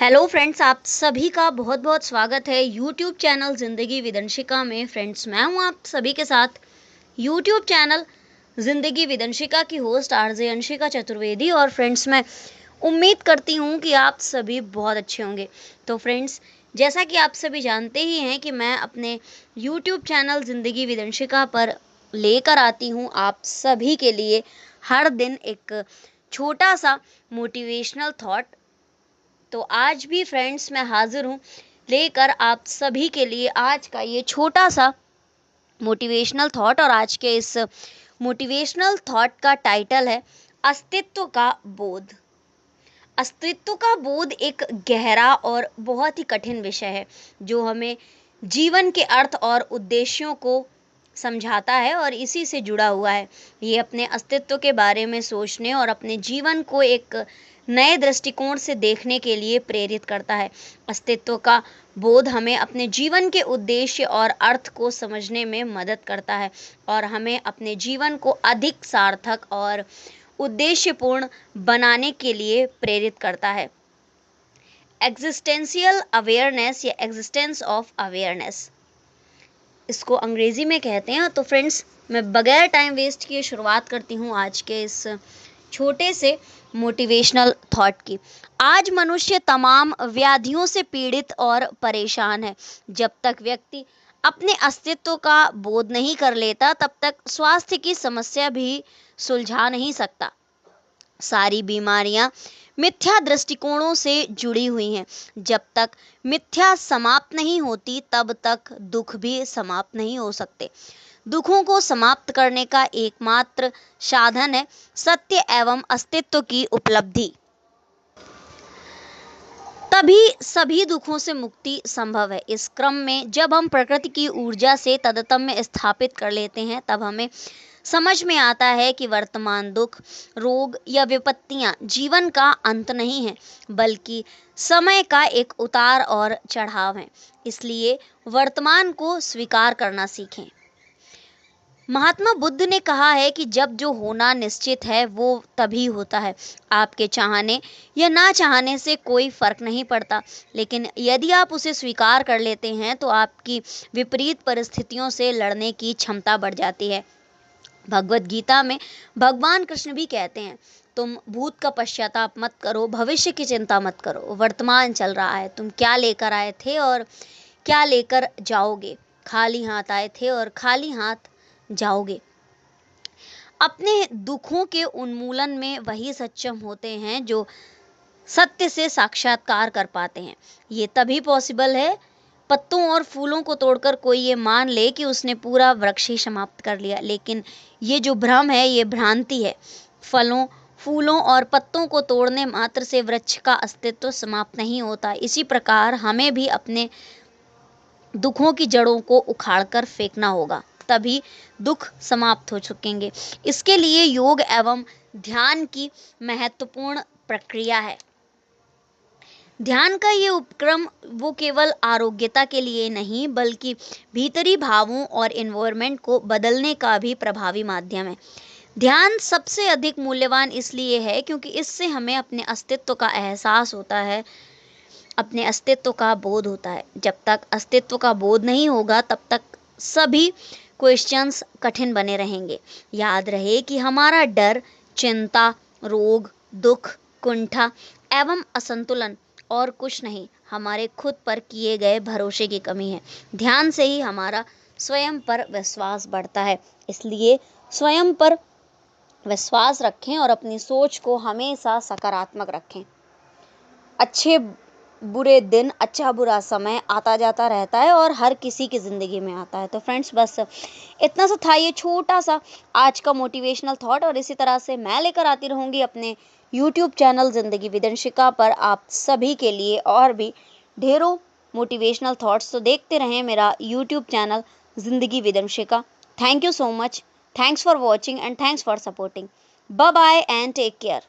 Hello friends, आप सभी का बहुत बहुत स्वागत है यूट्यूब चैनल ज़िंदगी विदंशिका में। फ्रेंड्स, मैं हूं आप सभी के साथ यूट्यूब चैनल ज़िंदगी विदंशिका की होस्ट आरजे अंशिका चतुर्वेदी। और फ्रेंड्स, मैं उम्मीद करती हूं कि आप सभी बहुत अच्छे होंगे। तो फ्रेंड्स, जैसा कि आप सभी जानते ही हैं कि मैं अपने यूट्यूब चैनल ज़िंदगी विदंशिका पर लेकर आती हूं आप सभी के लिए हर दिन एक छोटा सा मोटिवेशनल थॉट। तो आज भी फ्रेंड्स मैं हाजिर हूँ लेकर आप सभी के लिए आज का ये छोटा सा मोटिवेशनल थॉट। और आज के इस मोटिवेशनल थॉट का टाइटल है अस्तित्व का बोध। अस्तित्व का बोध एक गहरा और बहुत ही कठिन विषय है जो हमें जीवन के अर्थ और उद्देश्यों को समझाता है और इसी से जुड़ा हुआ है। ये अपने अस्तित्व के बारे में सोचने और अपने जीवन को एक नए दृष्टिकोण से देखने के लिए प्रेरित करता है। अस्तित्व का बोध हमें अपने जीवन के उद्देश्य और अर्थ को समझने में मदद करता है और हमें अपने जीवन को अधिक सार्थक और उद्देश्यपूर्ण बनाने के लिए प्रेरित करता है। एग्जिस्टेंशियल अवेयरनेस या एग्जिस्टेंस ऑफ अवेयरनेस, इसको अंग्रेजी में कहते हैं। तो फ्रेंड्स, मैं बगैर टाइम वेस्ट किए शुरुआत करती हूँ आज के इस छोटे से मोटिवेशनल थॉट की। आज मनुष्य तमाम व्याधियों से पीड़ित और परेशान है। जब तक व्यक्ति अपने अस्तित्व का बोध नहीं कर लेता तब तक स्वास्थ्य की समस्या भी सुलझा नहीं सकता। सारी बीमारियां मिथ्या दृष्टिकोणों से जुड़ी हुई हैं। जब तक मिथ्या समाप्त नहीं होती तब तक दुख भी समाप्त नहीं हो सकते। दुखों को समाप्त करने का एकमात्र साधन है सत्य एवं अस्तित्व की उपलब्धि। तभी सभी दुखों से मुक्ति संभव है। इस क्रम में जब हम प्रकृति की ऊर्जा से तादात्म्य स्थापित कर लेते हैं तब हमें समझ में आता है कि वर्तमान दुख, रोग या विपत्तियां जीवन का अंत नहीं है बल्कि समय का एक उतार और चढ़ाव है। इसलिए वर्तमान को स्वीकार करना सीखें। महात्मा बुद्ध ने कहा है कि जब जो होना निश्चित है वो तभी होता है। आपके चाहने या ना चाहने से कोई फर्क नहीं पड़ता, लेकिन यदि आप उसे स्वीकार कर लेते हैं तो आपकी विपरीत परिस्थितियों से लड़ने की क्षमता बढ़ जाती है। भगवत गीता में भगवान कृष्ण भी कहते हैं, तुम भूत का पश्चाताप मत करो, भविष्य की चिंता मत करो। वर्तमान चल रहा है, तुम क्या लेकर आए थे और क्या लेकर जाओगे। खाली हाथ आए थे और खाली हाथ जाओगे। अपने दुखों के उन्मूलन में वही सक्षम होते हैं जो सत्य से साक्षात्कार कर पाते हैं। ये तभी पॉसिबल है पत्तों और फूलों को तोड़कर कोई ये मान ले कि उसने पूरा वृक्ष ही समाप्त कर लिया, लेकिन ये जो भ्रम है ये भ्रांति है। फलों, फूलों और पत्तों को तोड़ने मात्र से वृक्ष का अस्तित्व समाप्त नहीं होता। इसी प्रकार हमें भी अपने दुखों की जड़ों को उखाड़कर फेंकना होगा, तभी दुख समाप्त हो सकेंगे। इसके लिए योग एवं ध्यान की महत्वपूर्ण प्रक्रिया है। ध्यान का ये उपक्रम वो केवल आरोग्यता के लिए नहीं बल्कि भीतरी भावों और एनवायरनमेंट को बदलने का भी प्रभावी माध्यम है। ध्यान सबसे अधिक मूल्यवान इसलिए है क्योंकि इससे हमें अपने अस्तित्व का एहसास होता है, अपने अस्तित्व का बोध होता है। जब तक अस्तित्व का बोध नहीं होगा तब तक सभी क्वेश्चंस कठिन बने रहेंगे। याद रहे कि हमारा डर, चिंता, रोग, दुख, कुंठा एवं असंतुलन और कुछ नहीं, हमारे खुद पर किए गए भरोसे की कमी है। ध्यान से ही हमारा स्वयं पर विश्वास बढ़ता है। इसलिए स्वयं पर विश्वास रखें और अपनी सोच को हमेशा सकारात्मक रखें। अच्छे बुरे दिन, अच्छा बुरा समय आता जाता रहता है और हर किसी की ज़िंदगी में आता है। तो फ्रेंड्स, बस इतना सा था ये छोटा सा आज का मोटिवेशनल थॉट। और इसी तरह से मैं लेकर आती रहूँगी अपने यूट्यूब चैनल ज़िंदगी विदंशिका पर आप सभी के लिए और भी ढेरों मोटिवेशनल थॉट्स। तो देखते रहें मेरा यूट्यूब चैनल ज़िंदगी विदंशिका। Thank you so much, thanks for watching and thanks for supporting. Bye bye and take care.